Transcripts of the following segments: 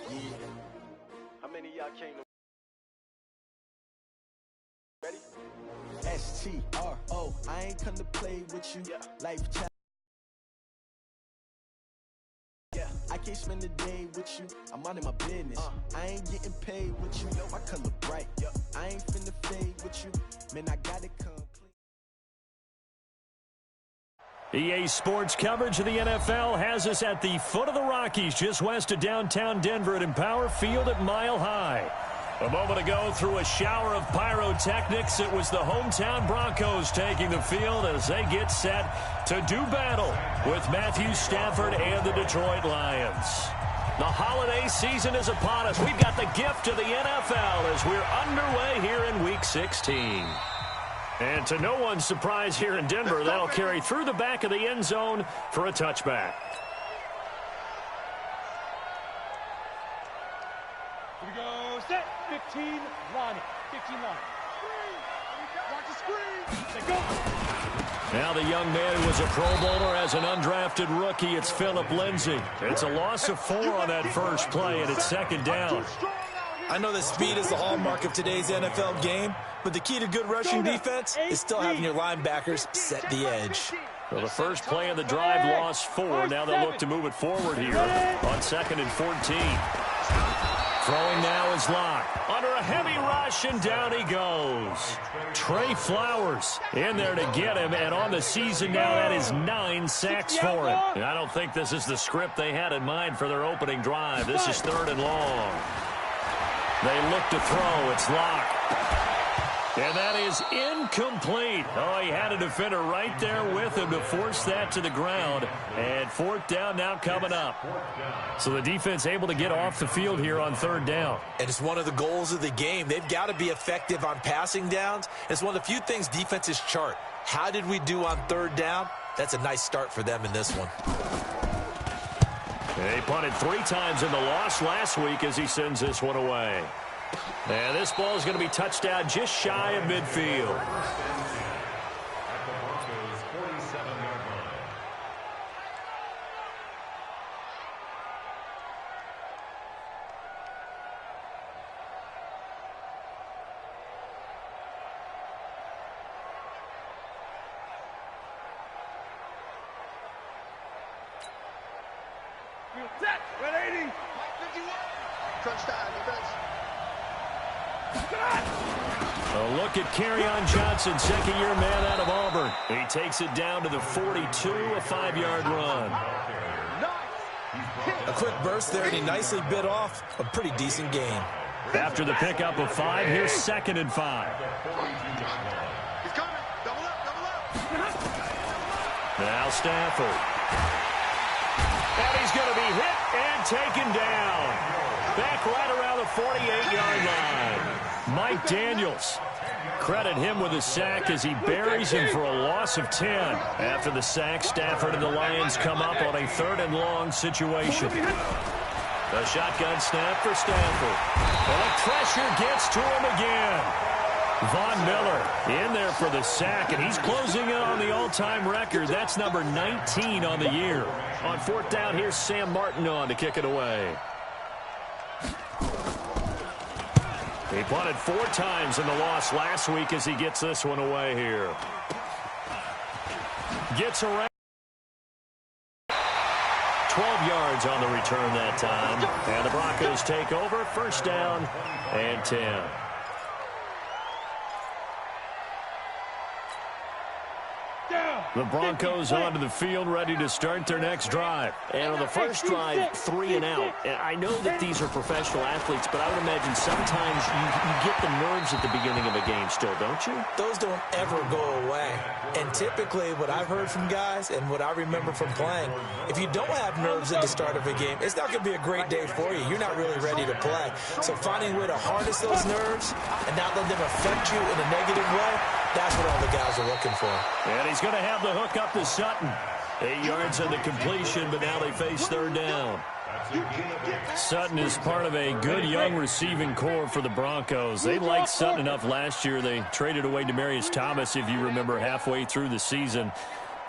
Yeah. How many of y'all came to ready? STRO, I ain't come to play with you. Yeah. Life challenge. Yeah. I can't spend the day with you. I'm out of my business. I ain't getting paid with you. My color bright. Yeah. I ain't finna fade with you. Man, I gotta come clean. EA Sports coverage of the NFL has us at the foot of the Rockies, just west of downtown Denver at Empower Field at Mile High. A moment ago, through a shower of pyrotechnics, it was the hometown Broncos taking the field as they get set to do battle with Matthew Stafford and the Detroit Lions. The holiday season is upon us. We've got the gift of the NFL as we're underway here in Week 16. And to no one's surprise here in Denver, that'll carry through the back of the end zone for a touchback. Here we go. Set. 15, line. 15, line. Watch the screen. Set, go. Now the young man who was a Pro Bowler as an undrafted rookie, it's Phillip Lindsay. It's a loss of 4 on that first play, and it's second down. I know that speed is the hallmark of today's NFL game, but the key to good rushing defense is still having your linebackers set the edge. Well, the first play of the drive lost 4. Now they'll look to move it forward here on 2nd and 14. Throwing now is Locke. Under a heavy rush, and down he goes. Trey Flowers in there to get him, and on the season now, that is 9 sacks for him. And I don't think this is the script they had in mind for their opening drive. This is 3rd and long. They look to throw. It's Locke. And that is incomplete. Oh, he had a defender right there with him to force that to the ground. And 4th down now coming up. So the defense able to get off the field here on 3rd down. And it's one of the goals of the game. They've got to be effective on passing downs. It's one of the few things defenses chart. How did we do on 3rd down? That's a nice start for them in this one. They punted 3 times in the loss last week as he sends this one away. And this ball is going to be touched down just shy of midfield. Set. 180. Crunch time, defense. A look at Kerryon Johnson, second-year man out of Auburn. He takes it down to the 42, a 5-yard run. A quick burst there, and he nicely bit off a pretty decent gain. After the pickup of 5, here's 2nd and 5. He's coming. Double up. Now Stafford. And he's going to be hit and taken down. Back right around the 48-yard line. Mike Daniels. Credit him with a sack as he buries him for a loss of 10. After the sack, Stafford and the Lions come up on a 3rd and long situation. The shotgun snap for Stafford. And the pressure gets to him again. Von Miller in there for the sack, and he's closing in on the all-time record. That's number 19 on the year. On 4th down, here's Sam Martin on to kick it away. He punted 4 times in the loss last week as he gets this one away here. Gets around. 12 yards on the return that time. And the Broncos take over. 1st down and 10. The Broncos onto the field, ready to start their next drive. And on the first drive, 3 and out. And I know that these are professional athletes, but I would imagine sometimes you get the nerves at the beginning of a game still, don't you? Those don't ever go away. And typically what I've heard from guys and what I remember from playing, if you don't have nerves at the start of a game, it's not going to be a great day for you. You're not really ready to play. So finding a way to harness those nerves and not let them affect you in a negative way, that's what all the guys are looking for. And he's going to have the hook up to Sutton. 8 yards on the completion, but now they face 3rd down. Sutton is part of a good young receiving core for the Broncos. They liked Sutton enough last year. They traded away Demaryius Thomas, if you remember, halfway through the season.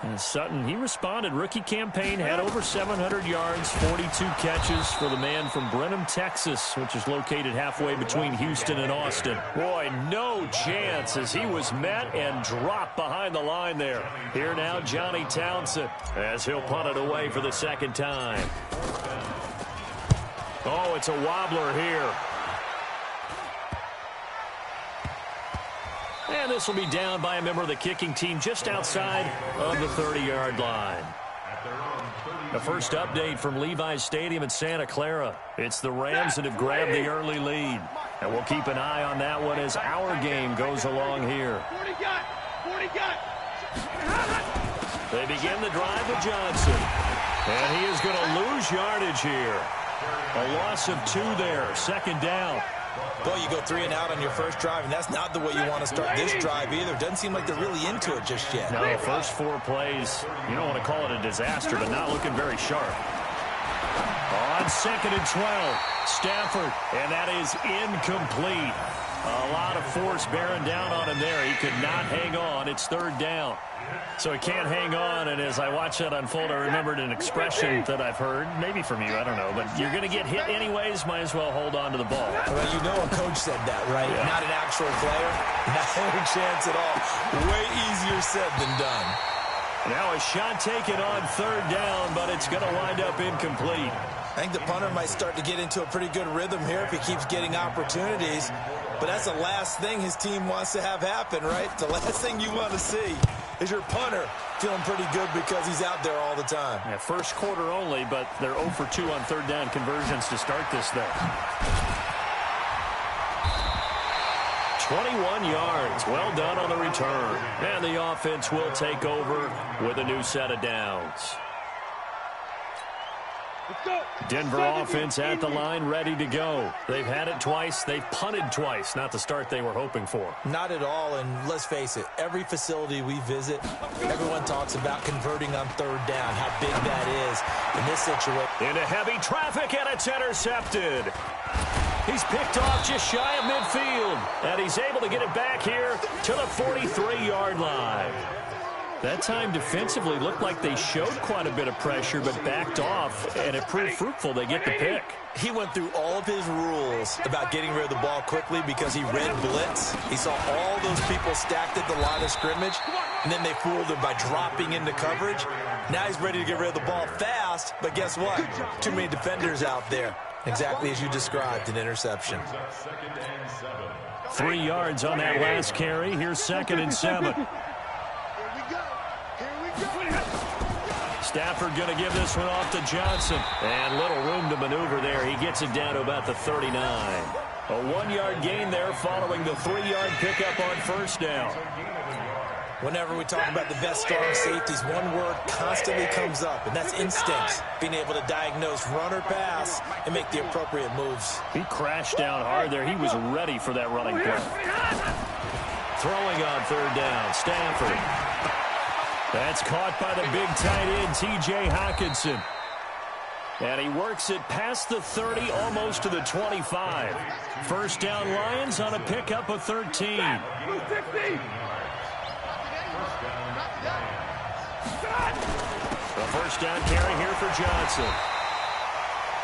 And Sutton, he responded. Rookie campaign, had over 700 yards, 42 catches for the man from Brenham, Texas, which is located halfway between Houston and Austin. Boy, no chance as he was met and dropped behind the line there. Here now, Johnny Townsend, as he'll punt it away for the second time. Oh, it's a wobbler here. And this will be down by a member of the kicking team just outside of the 30-yard line. The first update from Levi's Stadium in Santa Clara. It's the Rams that have grabbed the early lead. And we'll keep an eye on that one as our game goes along here. They begin the drive with Johnson. And he is going to lose yardage here. A loss of 2 there, second down. Well, you go 3 and out on your first drive, and that's not the way you want to start this drive either. Doesn't seem like they're really into it just yet. No, first 4 plays, you don't want to call it a disaster, but not looking very sharp. On second and 12, Stafford, and that is incomplete. A lot of force bearing down on him there. He could not hang on. It's third down. So he can't hang on, and as I watch that unfold, I remembered an expression that I've heard, maybe from you, I don't know, but you're going to get hit anyways, might as well hold on to the ball. Well, you know a coach said that, right? Yeah. Not an actual player. Not any chance at all. Way easier said than done. Now a shot taken on third down, but it's going to wind up incomplete. I think the punter might start to get into a pretty good rhythm here if he keeps getting opportunities. But that's the last thing his team wants to have happen, right? The last thing you want to see is your punter feeling pretty good because he's out there all the time. Yeah, first quarter only, but they're 0 for 2 on third down conversions to start this thing. 21 yards. Well done on the return. And the offense will take over with a new set of downs. Denver offense at the line, ready to go. They've had it twice. They've punted twice. Not the start they were hoping for. Not at all, and let's face it, every facility we visit, everyone talks about converting on third down, how big that is in this situation. Into heavy traffic, and it's intercepted. He's picked off just shy of midfield, and he's able to get it back here to the 43-yard line. That time defensively looked like they showed quite a bit of pressure but backed off, and it proved fruitful. They get the pick. He went through all of his rules about getting rid of the ball quickly because he read blitz. He saw all those people stacked at the line of scrimmage, and then they fooled him by dropping into coverage. Now he's ready to get rid of the ball fast, but guess what? Too many defenders out there. Exactly as you described, an interception. 3 yards on that last carry. Here's 2nd and 7. Stafford going to give this one off to Johnson. And little room to maneuver there. He gets it down to about the 39. A 1-yard gain there following the 3-yard pickup on first down. Whenever we talk about the best strong safeties, one word constantly comes up, and that's instincts. Being able to diagnose run or pass and make the appropriate moves. He crashed down hard there. He was ready for that running play. Throwing on third down, Stafford. That's caught by the big tight end, T.J. Hockenson. And he works it past the 30, almost to the 25. First down, Lions on a pickup of 13. The first down carry here for Johnson.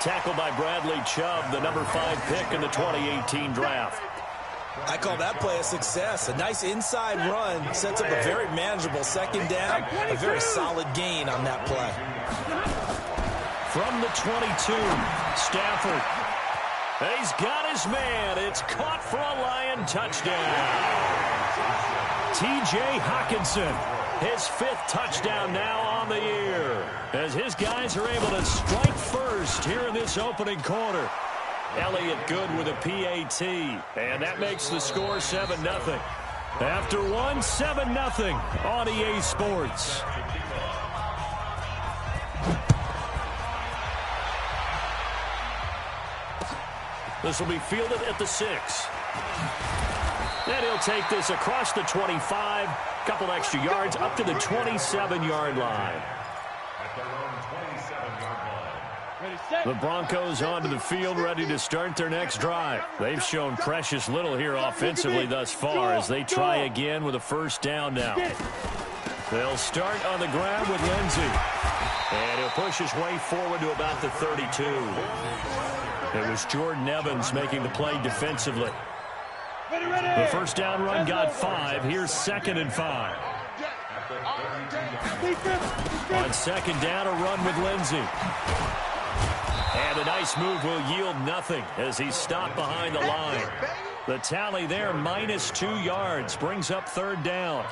Tackled by Bradley Chubb, the number 5 pick in the 2018 draft. I call that play a success. A nice inside run sets up a very manageable second down. A very solid gain on that play. From the 22, Stafford. He's got his man. It's caught for a Lion touchdown. T.J. Hockenson, his 5th touchdown now on the year, as his guys are able to strike first here in this opening quarter. Elliott good with a PAT, and that makes the score 7-0. After one, 7-0 on EA Sports. This will be fielded at the 6. And he'll take this across the 25, couple extra yards up to the 27-yard line. The Broncos onto the field, ready to start their next drive. They've shown precious little here offensively thus far as they try again with a first down now. They'll start on the ground with Lindsey. And he'll push his way forward to about the 32. It was Jordan Evans making the play defensively. The first down run got 5. Here's 2nd and 5. On 2nd down, a run with Lindsey. And a nice move will yield nothing as he's stopped behind the line. The tally there, -2 yards, brings up 3rd down.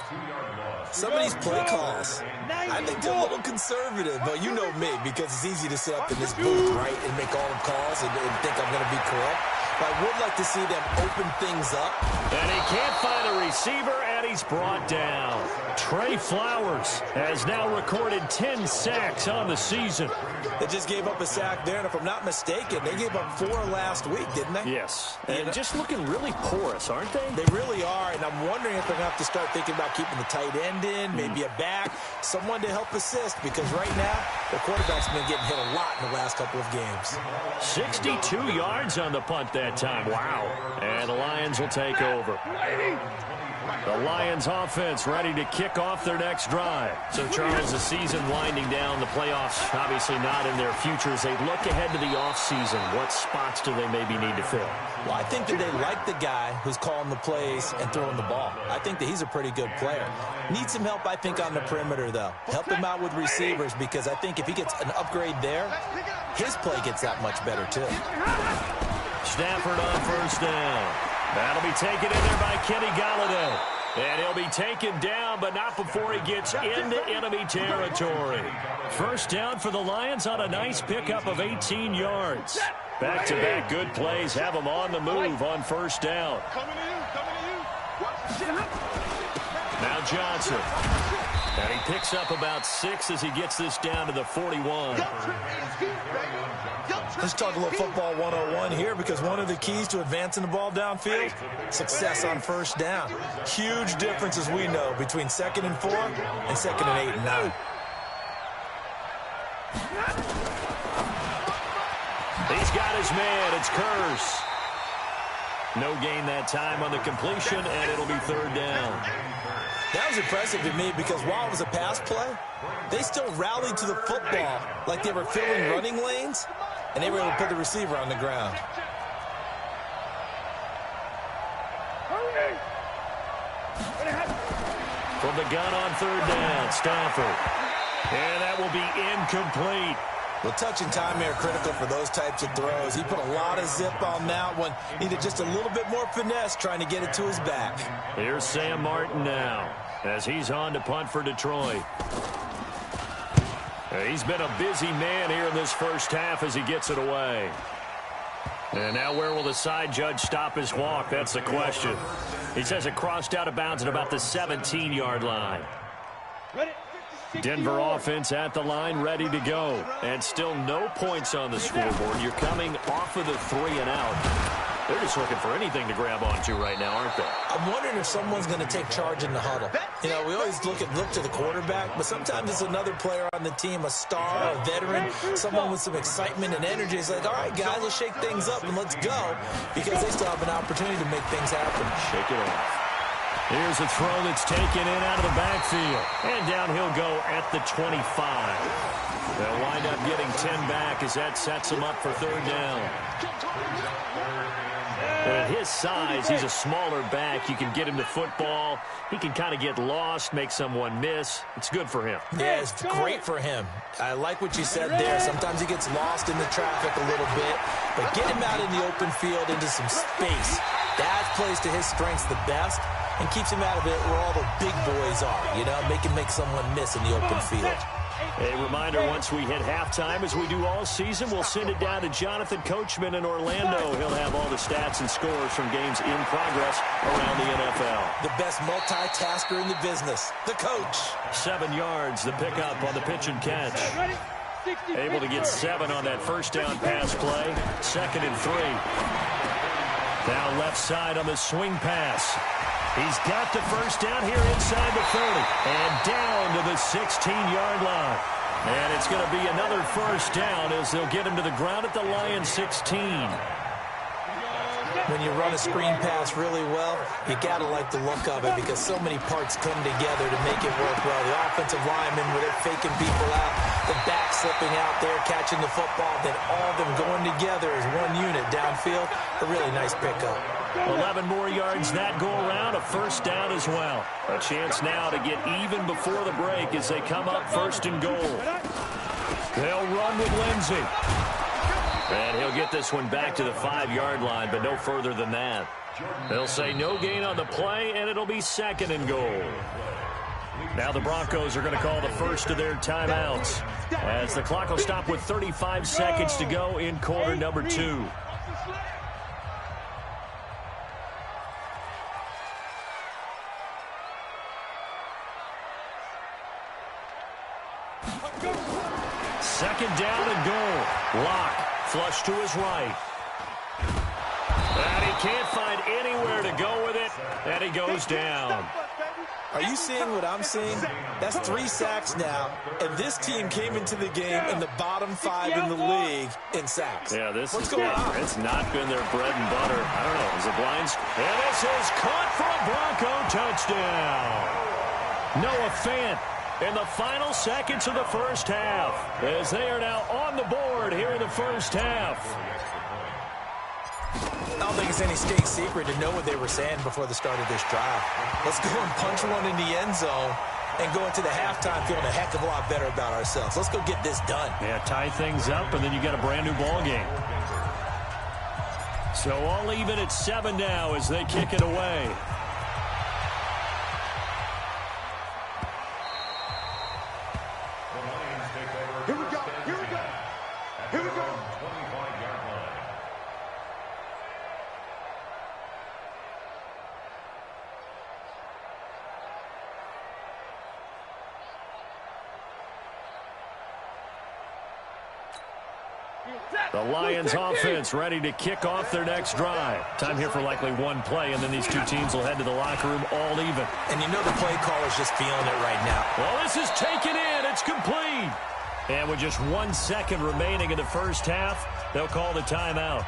Some of these play calls, I think they're a little conservative, but you know me, because it's easy to sit up in this booth, right, and make all the calls and think I'm going to be correct. But I would like to see them open things up. And he can't find a receiver, and he's brought down. Trey Flowers has now recorded 10 sacks on the season. They just gave up a sack there, and if I'm not mistaken, they gave up 4 last week, didn't they? Yes. And just looking really porous, aren't they? They really are, and I'm wondering if they're going to have to start thinking about keeping the tight end in, maybe a back, someone to help assist, because right now, the quarterback's been getting hit a lot in the last couple of games. 62 yards on the punt that time. Wow. And the Lions will take over. The Lions offense ready to kick off their next drive. So, Charles, the season winding down, the playoffs obviously not in their futures. They look ahead to the offseason. What spots do they maybe need to fill? Well, I think that they like the guy who's calling the plays and throwing the ball. I think that he's a pretty good player. Needs some help, I think, on the perimeter, though. Help him out with receivers, because I think if he gets an upgrade there, his play gets that much better, too. Stafford on 1st down. That'll be taken in there by Kenny Golladay. And he'll be taken down, but not before he gets into enemy territory. 1st down for the Lions on a nice pickup of 18 yards. Back-to-back good plays have them on the move on 1st down. Now Johnson. And he picks up about 6 as he gets this down to the 41. Let's talk a little football 101 here, because one of the keys to advancing the ball downfield, success on 1st down. Huge difference, as we know, between 2nd and 4 and 2nd and 8 and 9. He's got his man. It's Kurz. No gain that time on the completion, and it'll be 3rd down. That was impressive to me, because while it was a pass play, they still rallied to the football like they were filling running lanes, and they were able to put the receiver on the ground. From the gun on 3rd down, Stafford. And that will be incomplete. Well, touch and time are critical for those types of throws. He put a lot of zip on that one. Needed just a little bit more finesse trying to get it to his back. Here's Sam Martin now as he's on to punt for Detroit. He's been a busy man here in this 1st half as he gets it away. And now where will the side judge stop his walk? That's the question. He says it crossed out of bounds at about the 17-yard line. Denver offense at the line, ready to go. And still no points on the scoreboard. You're coming off of the 3 and out. They're just looking for anything to grab onto right now, aren't they? I'm wondering if someone's going to take charge in the huddle. You know, we always look to the quarterback, but sometimes it's another player on the team, a star, a veteran, someone with some excitement and energy. It's like, all right, guys, let's shake things up and let's go, because they still have an opportunity to make things happen. Shake it off. Here's a throw that's taken in out of the backfield. And down he'll go at the 25. They'll wind up getting 10 back as that sets him up for 3rd down. At his size, he's a smaller back. You can get him to football. He can kind of get lost, make someone miss. It's good for him. Yeah, it's great for him. I like what you said there. Sometimes he gets lost in the traffic a little bit, but get him out in the open field into some space. That plays to his strengths the best and keeps him out of it where all the big boys are, you know, make someone miss in the open field. A reminder, once we hit halftime, as we do all season, we'll send it down to Jonathan Coachman in Orlando. He'll have all the stats and scores from games in progress around the NFL. The best multitasker in the business, the coach. 7 yards, the pickup on the pitch and catch. Able to get 7 on that 1st down pass play. 2nd and 3. Now left side on the swing pass. He's got the 1st down here inside the 30 and down to the 16-yard line. And it's going to be another 1st down as they'll get him to the ground at the Lions 16. when you run a screen pass really well, you got to like the look of it because so many parts come together to make it work well. The offensive linemen, where they're faking people out, the back slipping out there, catching the football, then all of them going together as one unit downfield. A really nice pickup. 11 more yards that go around, a first down as well. A chance now to get even before the break as they come up first and goal. They'll run with Lindsey. And he'll get this one back to the 5-yard line, but no further than that. They'll say no gain on the play, and it'll be second and goal. Now the Broncos are going to call the first of their timeouts as the clock will stop with 35 seconds to go in quarter number 2. Second down and goal. Lock, flush to his right. And he can't find anywhere to go with it, and he goes down. Are you seeing what I'm seeing? That's 3 sacks now, and this team came into the game in the bottom 5 in the league in sacks. Yeah, What's going on? It's not been their bread and butter. I don't know. Is it blinds? And this is caught for a Bronco touchdown. Noah Fant in the final seconds of the first half as they are now on the board here in the first half. I don't think it's any state secret to know what they were saying before the start of this drive. Let's go and punch one in the end zone and go into the halftime feeling a heck of a lot better about ourselves. Let's go get this done. Yeah, tie things up, and then you got a brand new ball game. So all even at 7 now as they kick it away. Here we go. Here we go. Here we go. The Lions offense ready to kick off their next drive. Time here for likely one play, and then these two teams will head to the locker room all even. And you know the play caller's just feeling it right now. Well, this is taken in. It's complete. And with just 1 second remaining in the first half, they'll call the timeout.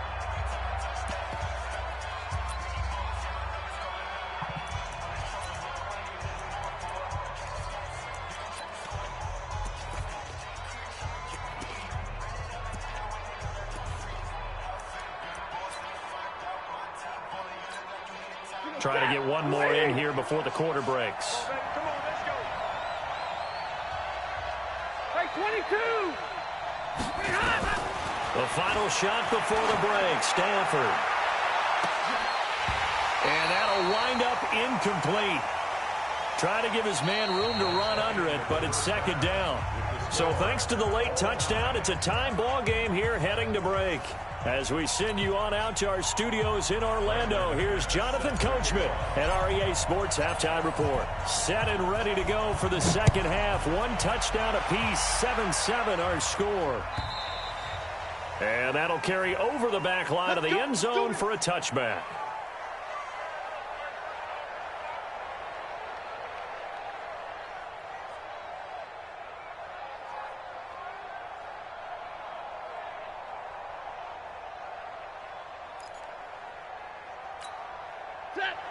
Try to get one more in here before the quarter breaks. Come on, let's go. Hey, 22. The final shot before the break, Stanford. And that'll wind up incomplete. Try to give his man room to run under it, but it's second down. So thanks to the late touchdown, it's a time ball game here heading to break. As we send you on out to our studios in Orlando, here's Jonathan Coachman at REA Sports Halftime Report. Set and ready to go for the second half. 1 touchdown apiece, 7-7 our score. And that'll carry over the back line of the end zone for a touchback.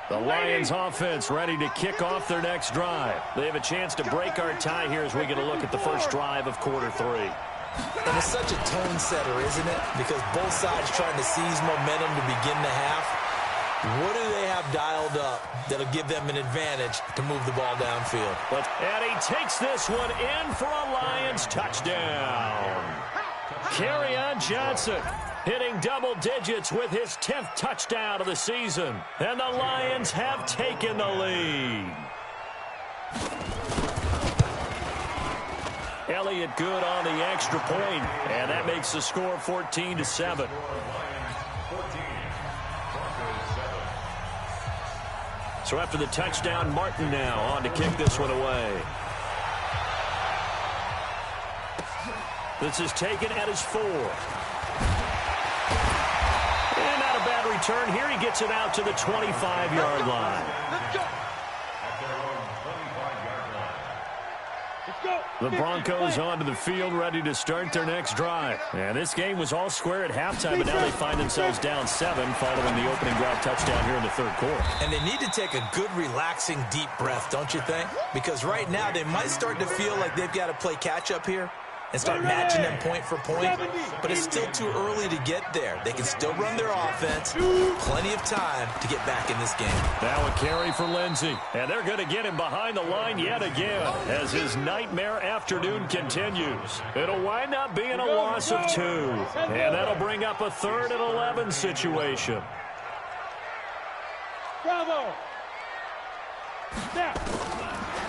The Lions offense ready to kick off their next drive. They have a chance to break our tie here as we get a look at the first drive of quarter 3. And it's such a tone setter, isn't it? Because both sides trying to seize momentum to begin the half. What do they have dialed up that'll give them an advantage to move the ball downfield? And he takes this one in for a Lions touchdown. Kerryon Johnson hitting double digits with his 10th touchdown of the season. And the Lions have taken the lead. Elliott good on the extra point, and that makes the score 14-7. So after the touchdown, Martin now on to kick this one away. This is taken at his 4. And not a bad return here. He gets it out to the 25-yard line. Let's go. The Broncos onto the field, ready to start their next drive. And this game was all square at halftime, but now they find themselves down 7 following the opening drive touchdown here in the third quarter. And they need to take a good, relaxing, deep breath, don't you think? Because right now they might start to feel like they've got to play catch-up here and start matching them point for point, but it's still too early to get there. They can still run their offense. Plenty of time to get back in this game. Now a carry for Lindsey, and they're going to get him behind the line yet again as his nightmare afternoon continues. It'll wind up being a loss of 2, and that'll bring up a 3rd and 11 situation. Bravo!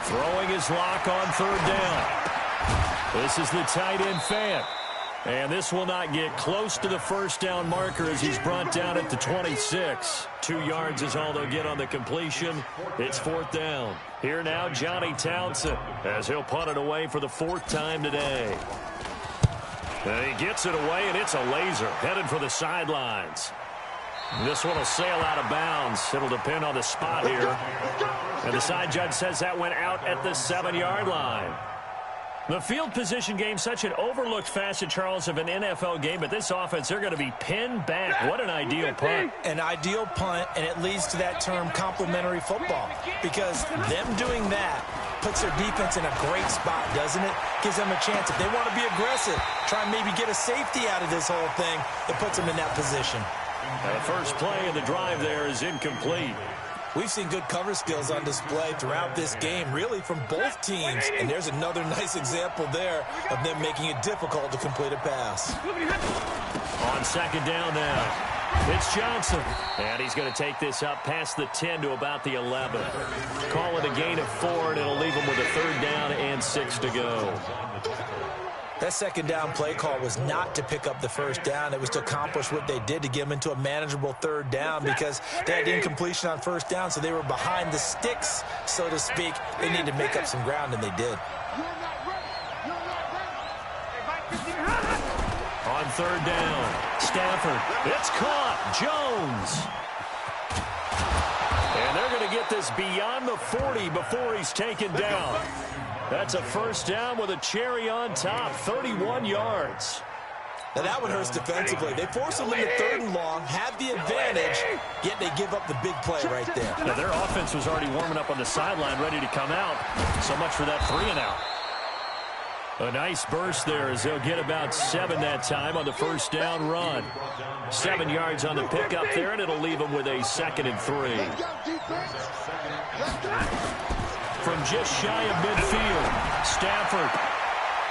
Throwing his lock on 3rd down. This is the tight end Fant. And this will not get close to the first down marker as he's brought down at the 26. 2 yards is all they'll get on the completion. It's 4th down. Here now, Johnny Townsend, as he'll punt it away for the 4th time today. And he gets it away, and it's a laser headed for the sidelines. This one will sail out of bounds. It'll depend on the spot here. And the side judge says that went out at the 7-yard line. The field position game, such an overlooked facet, Charles, of an NFL game, but this offense, they're going to be pinned back. What an ideal punt. An ideal punt, and it leads to that term complementary football, because them doing that puts their defense in a great spot, doesn't it? Gives them a chance. If they want to be aggressive, try and maybe get a safety out of this whole thing, it puts them in that position. The first play of the drive there is incomplete. We've seen good cover skills on display throughout this game, really from both teams. And there's another nice example there of them making it difficult to complete a pass. On 2nd down now, it's Johnson. And he's going to take this up past the 10 to about the 11. Call it a gain of 4, and it'll leave him with a 3rd down and 6 to go. That 2nd down play call was not to pick up the 1st down. It was to accomplish what they did to get them into a manageable 3rd down because they had incompletion on 1st down, so they were behind the sticks, so to speak. They needed to make up some ground, and they did. On 3rd down, Stafford. It's caught. Jones. And they're going to get this beyond the 40 before he's taken down. That's a 1st down with a cherry on top, 31 yards. Now that one hurts defensively. They force them into 3rd and long, have the advantage, yet they give up the big play right there. Now their offense was already warming up on the sideline, ready to come out. So much for that 3-and-out. A nice burst there as they'll get about 7 that time on the 1st down run. 7 yards on the pickup there, and it'll leave them with a 2nd and 3. From just shy of midfield, Stafford.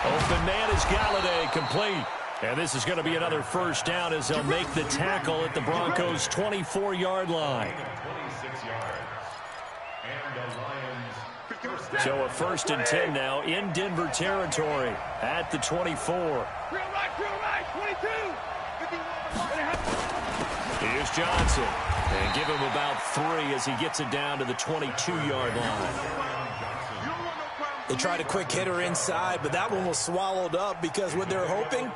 Open man is Galladay, complete. And this is going to be another 1st down as they'll make the tackle at the Broncos' 24-yard line. So a 1st and 10 now in Denver territory at the 24. Here's Johnson. And give him about 3 as he gets it down to the 22-yard line. They tried a quick hitter inside, but that one was swallowed up because what they're hoping,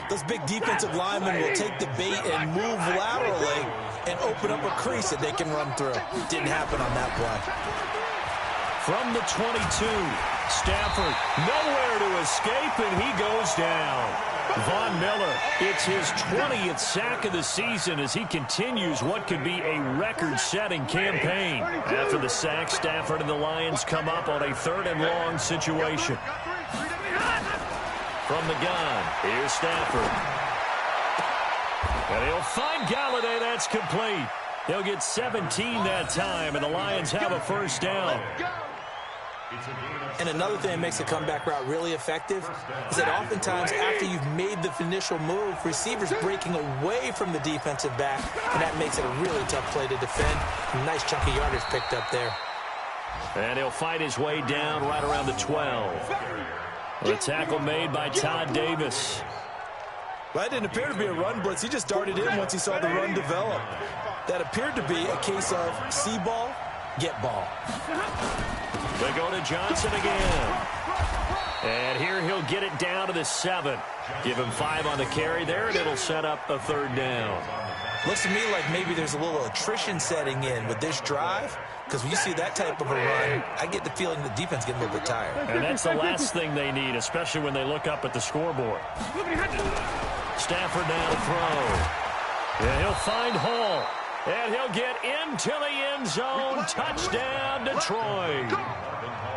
those big defensive linemen will take the bait and move laterally and open up a crease that they can run through. Didn't happen on that play. From the 22, Stafford nowhere to escape, and he goes down. Von Miller, it's his 20th sack of the season as he continues what could be a record-setting campaign. After the sack, Stafford and the Lions come up on a 3rd and long situation. From the gun, here's Stafford. And he'll find Galladay. That's complete. They'll get 17 that time, and the Lions have a 1st down. And another thing that makes the comeback route really effective is that oftentimes after you've made the initial move, receivers breaking away from the defensive back, and that makes it a really tough play to defend. A nice chunk of yardage picked up there. And he'll fight his way down right around the 12. The tackle made by Todd Davis. Well, that didn't appear to be a run blitz. He just darted in once he saw the run develop. That appeared to be a case of see ball, get ball. They go to Johnson again. And here he'll get it down to the 7. Give him 5 on the carry there, and it'll set up a 3rd down. Looks to me like maybe there's a little attrition setting in with this drive. because when you see that type of a run, I get the feeling the defense getting a little bit tired. And that's the last thing they need, especially when they look up at the scoreboard. Stafford now to throw. And he'll find Hall. And he'll get into the end zone. Touchdown, Detroit.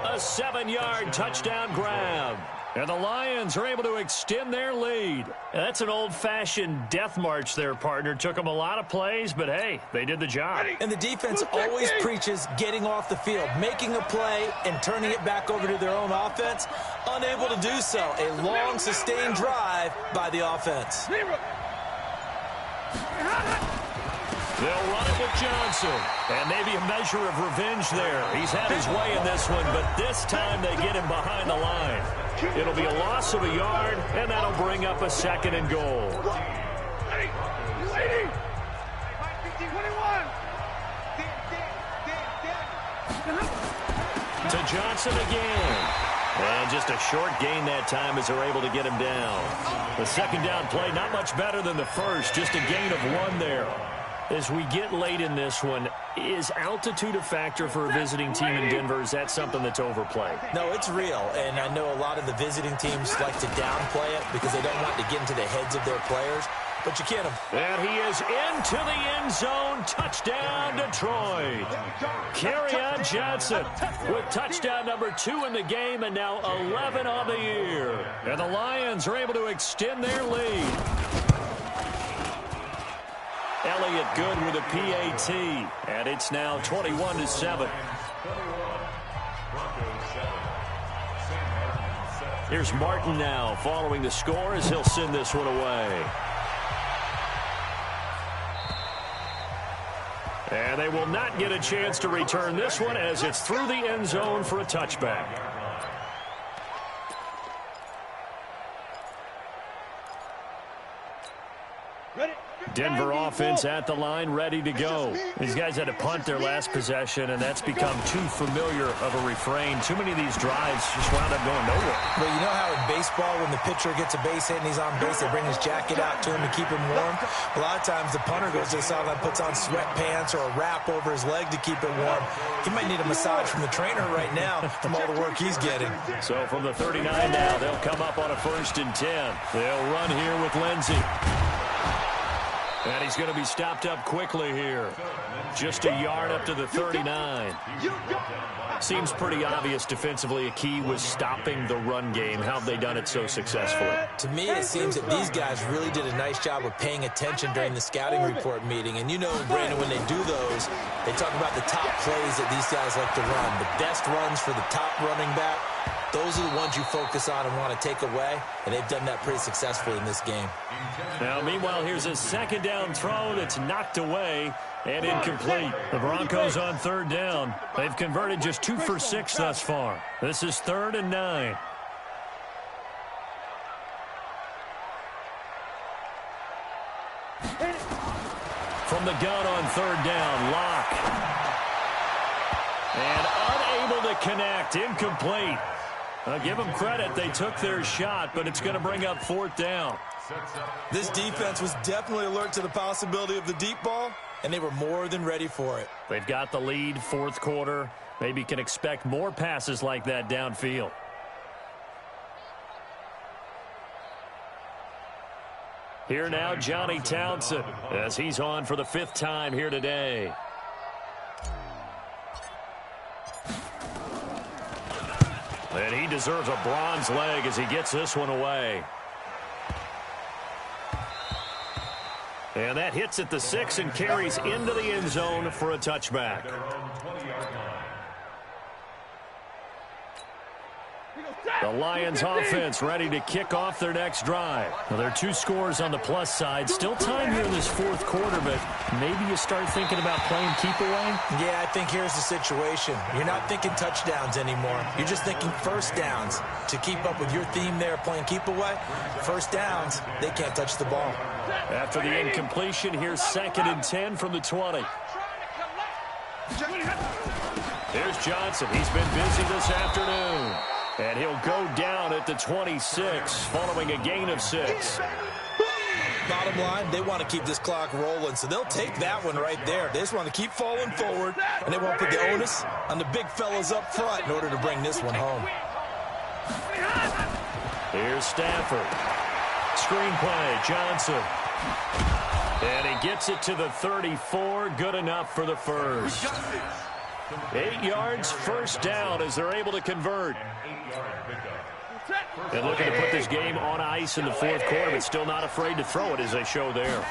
A 7-yard touchdown grab. And the Lions are able to extend their lead. And that's an old-fashioned death march there, partner. Took them a lot of plays, but hey, they did the job. And the defense always preaches getting off the field, making a play, and turning it back over to their own offense. Unable to do so. A long, sustained drive by the offense. They'll run it with Johnson. And maybe a measure of revenge there. He's had his way in this one, but this time they get him behind the line. It'll be a loss of a yard, and that'll bring up a 2nd and goal. To Johnson again. And just a short gain that time as they're able to get him down. The 2nd down play, not much better than the first. Just a gain of 1 there. As we get late in this one, is altitude a factor for a visiting team in Denver? Is that something that's overplayed? No, it's real, and I know a lot of the visiting teams like to downplay it because they don't want to get into the heads of their players, but you can't. And he is into the end zone. Touchdown, Detroit. Kerryon Johnson with touchdown number 2 in the game, and now 11 on the year. And the Lions are able to extend their lead. Elliott good with a PAT, and it's now 21-7. Here's Martin now following the score as he'll send this one away. And they will not get a chance to return this one as it's through the end zone for a touchback. Denver offense at the line, ready to go. These guys had to punt their last possession, and that's become too familiar of a refrain. Too many of these drives just wound up going nowhere. Well, you know how in baseball, when the pitcher gets a base hit and he's on base, they bring his jacket out to him to keep him warm? A lot of times the punter goes to the sideline, puts on sweatpants or a wrap over his leg to keep it warm. He might need a massage from the trainer right now from all the work he's getting. So from the 39 now, they'll come up on a 1st and 10. They'll run here with Lindsey. And he's going to be stopped up quickly here. Just a yard up to the 39. Seems pretty obvious defensively a key was stopping the run game. How have they done it so successfully? To me, it seems that these guys really did a nice job of paying attention during the scouting report meeting. And you know, Brandon, when they do those, they talk about the top plays that these guys like to run. The best runs for the top running back. Those are the ones you focus on and want to take away, and they've done that pretty successfully in this game. Now, meanwhile, here's a 2nd down throw that's knocked away and incomplete. The Broncos on 3rd down. They've converted just 2 for 6 thus far. This is 3rd and 9. From the gun on 3rd down, Locke. And unable to connect, incomplete. Give them credit. They took their shot, but it's going to bring up 4th down. This defense was definitely alert to the possibility of the deep ball, and they were more than ready for it. They've got the lead, 4th quarter. Maybe can expect more passes like that downfield. Here now, Johnny Townsend, as he's on for the 5th time here today. And he deserves a bronze leg as he gets this one away. And that hits at the 6 and carries into the end zone for a touchback. The Lions offense ready to kick off their next drive. Well, there are 2 scores on the plus side. Still time here in this 4th quarter, but maybe you start thinking about playing keep away? Yeah, I think here's the situation. You're not thinking touchdowns anymore. You're just thinking 1st downs. To keep up with your theme there, playing keep away, 1st downs, they can't touch the ball. After the incompletion, here's 2nd and 10 from the 20. Here's Johnson. He's been busy this afternoon. And he'll go down at the 26 following a gain of 6. Bottom line, they want to keep this clock rolling, so they'll take that one right there. They just want to keep falling forward, and they want to put the onus on the big fellas up front in order to bring this one home. Here's Stafford. Screen play, Johnson. And he gets it to the 34. Good enough for the first. 8 yards, first down as they're able to convert. And looking to put this game on ice in the fourth quarter, but still not afraid to throw it as they show there.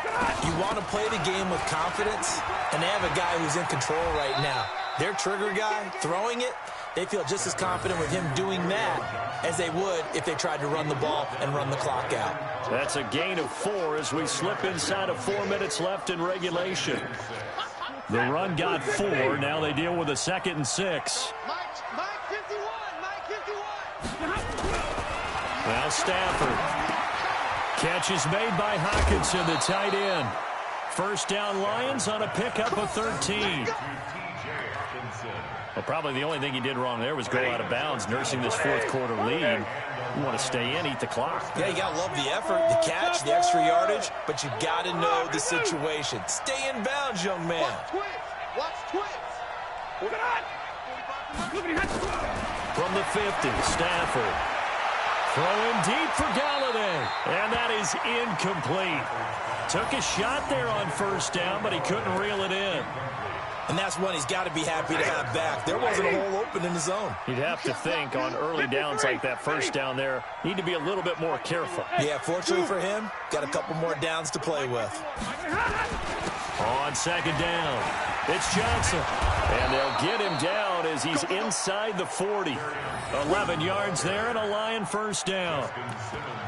You want to play the game with confidence, and they have a guy who's in control right now. Their trigger guy, throwing it, they feel just as confident with him doing that as they would if they tried to run the ball and run the clock out. That's a gain of 4 as we slip inside of 4 minutes left in regulation. The run got 4. Now they deal with a 2nd and 6. Mike 51. Now Stafford. Catch is made by Hockenson, the tight end. First down Lions on a pickup of 13. Well, probably the only thing he did wrong there was go out of bounds, nursing this fourth quarter lead. You want to stay in, eat the clock. Yeah, you got to love the effort, the catch, the extra yardage, but you got to know the situation. Stay in bounds, young man. Watch twins. From the 50, Stafford. Throwing deep for Galladay. And that is incomplete. Took a shot there on first down, but he couldn't reel it in. And that's one he's got to be happy to have back. There wasn't a hole open in the zone. You'd have to think on early downs like that first down there, need to be a little bit more careful. Yeah, fortunately for him, got a couple more downs to play with. On second down, it's Johnson. And they'll get him down as he's inside the 40. 11 yards there and a Lion first down.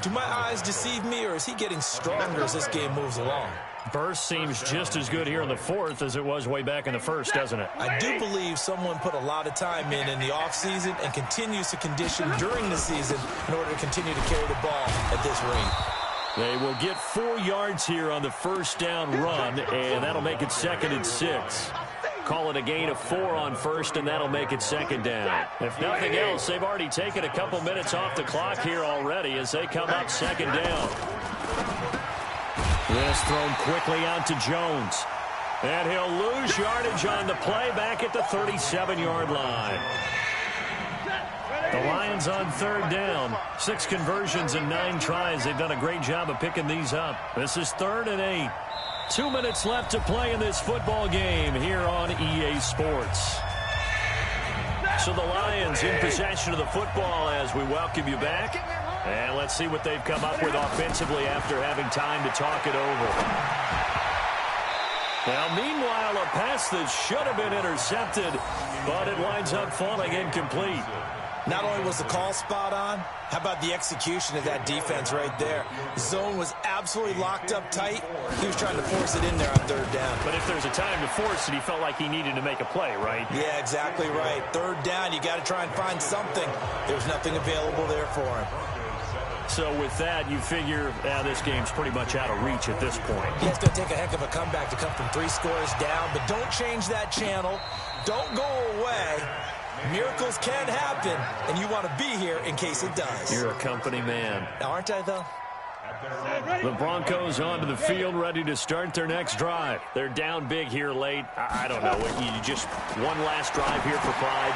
Do my eyes deceive me, or is he getting stronger as this game moves along? Burst seems just as good here in the fourth as it was way back in the first, doesn't it? I do believe someone put a lot of time in the offseason and continues to condition during the season in order to continue to carry the ball at this rate. They will get 4 yards here on the first down run, and that'll make it 2nd and 6. Call it a gain of 4 on first, and that'll make it 2nd down. If nothing else, they've already taken a couple minutes off the clock here already as they come up 2nd down. This thrown quickly out to Jones. And he'll lose yardage on the play back at the 37-yard line. The Lions on 3rd down. 6 conversions and 9 tries. They've done a great job of picking these up. This is 3rd and 8. 2 minutes left to play in this football game here on EA Sports. So the Lions in possession of the football as we welcome you back. And let's see what they've come up with offensively after having time to talk it over. Now, meanwhile, a pass that should have been intercepted, but it winds up falling incomplete. Not only was the call spot on, how about the execution of that defense right there? Zone was absolutely locked up tight. He was trying to force it in there on 3rd down. But if there's a time to force it, he felt like he needed to make a play, right? Yeah, exactly right. 3rd down, you got to try and find something. There was nothing available there for him. So with that, you figure this game's pretty much out of reach at this point. Yeah, it's going to take a heck of a comeback to come from 3 scores down, but don't change that channel. Don't go away. Miracles can happen, and you want to be here in case it does. You're a company man. Aren't I, though? The Broncos onto the field, ready to start their next drive. They're down big here late. I don't know. You just one last drive here for pride.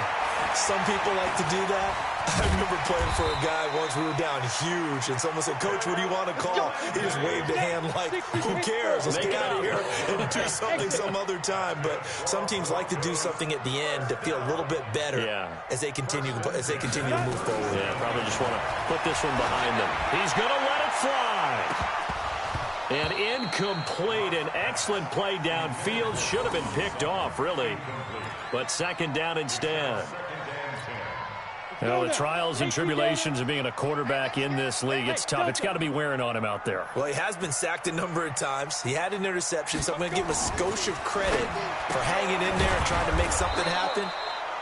Some people like to do that. I remember playing for a guy once. We were down huge, and someone said, "Coach, what do you want to call?" He just waved a hand like, "Who cares? Let's get out of here and do something some other time." But some teams like to do something at the end to feel a little bit better as they continue to move forward. Yeah, probably just want to put this one behind them. He's going to let it fly. And incomplete. An excellent play downfield. Should have been picked off, really. But 2nd down instead. You know, the trials and tribulations of being a quarterback in this league, it's tough. It's got to be wearing on him out there. Well, he has been sacked a number of times. He had an interception, so I'm going to give him a skosh of credit for hanging in there and trying to make something happen,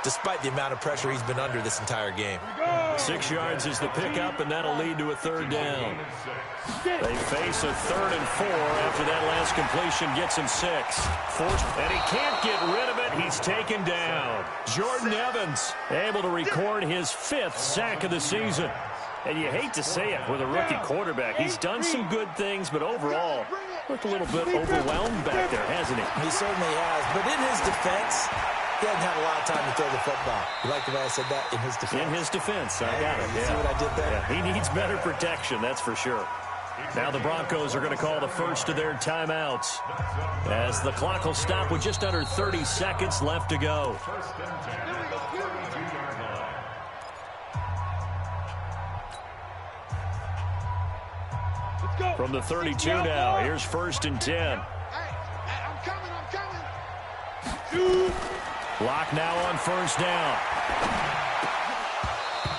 despite the amount of pressure he's been under this entire game. 6 yards is the pickup, and that'll lead to a 3rd down. They face a 3rd and 4 after that last completion gets him 6. And he can't get rid of it. He's taken down. Jordan Evans able to record his 5th sack of the season. And you hate to say it with a rookie quarterback. He's done some good things, but overall, looked a little bit overwhelmed back there, hasn't he? He certainly has. But in his defense, he hasn't had a lot of time to throw the football. You like the way I said that? In his defense. In his defense. I got it. See what I did there? Yeah, he needs better protection, that's for sure. Now the Broncos are going to call the first of their timeouts as the clock will stop with just under 30 seconds left to go. From the 32 now, here's 1st and 10. I'm coming. Lock now on 1st down.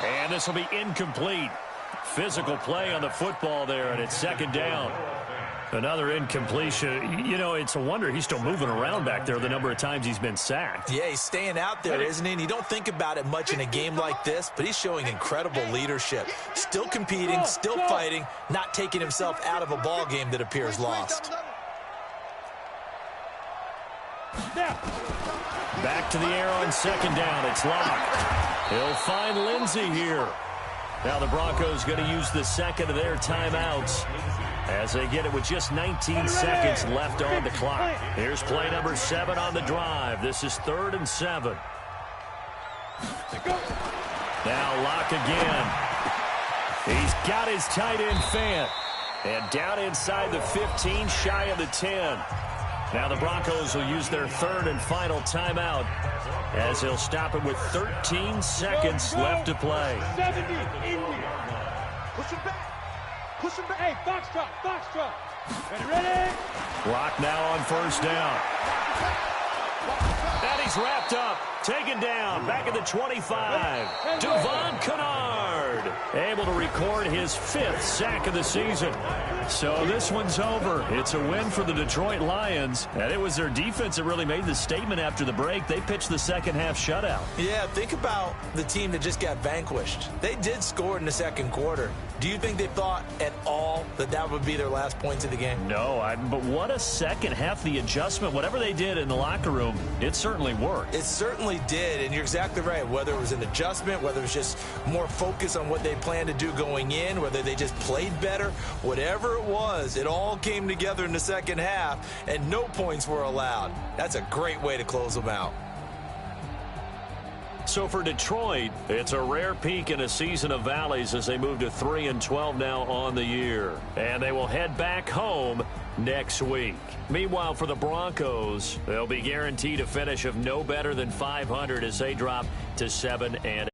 And this will be incomplete. Physical play on the football there, and it's 2nd down. Another incompletion. You know, it's a wonder he's still moving around back there the number of times he's been sacked. Yeah, he's staying out there, isn't he? And you don't think about it much in a game like this, but he's showing incredible leadership. Still competing, still fighting, not taking himself out of a ball game that appears lost. Back to the air on 2nd down. It's Locke. He'll find Lindsey here. Now the Broncos going to use the 2nd of their timeouts as they get it with just 19 seconds left on the clock. Here's play number 7 on the drive. This is 3rd and 7. Now Locke again. He's got his tight end Fant. And down inside the 15, shy of the 10. Now the Broncos will use their 3rd and final timeout as they'll stop it with 13 seconds left to play. 70, Indy. Push him back. Push him back. Hey, foxtrot. Ready? Locke now on 1st down. And he's wrapped up. Taken down. Back at the 25. Devon Kennard able to record his 5th sack of the season. So this one's over. It's a win for the Detroit Lions. And it was their defense that really made the statement after the break. They pitched the second-half shutout. Yeah, think about the team that just got vanquished. They did score in the 2nd quarter. Do you think they thought at all that that would be their last points of the game? No, but what a second half. The adjustment, whatever they did in the locker room, it certainly worked. It certainly did, and you're exactly right. Whether it was an adjustment, whether it was just more focus on what they planned to do going in, whether they just played better, whatever it was, it all came together in the 2nd half, and no points were allowed. That's a great way to close them out. So for Detroit, it's a rare peak in a season of valleys as they move to 3-12 now on the year. And they will head back home next week. Meanwhile, for the Broncos, they'll be guaranteed a finish of no better than 500 as they drop to 7-8.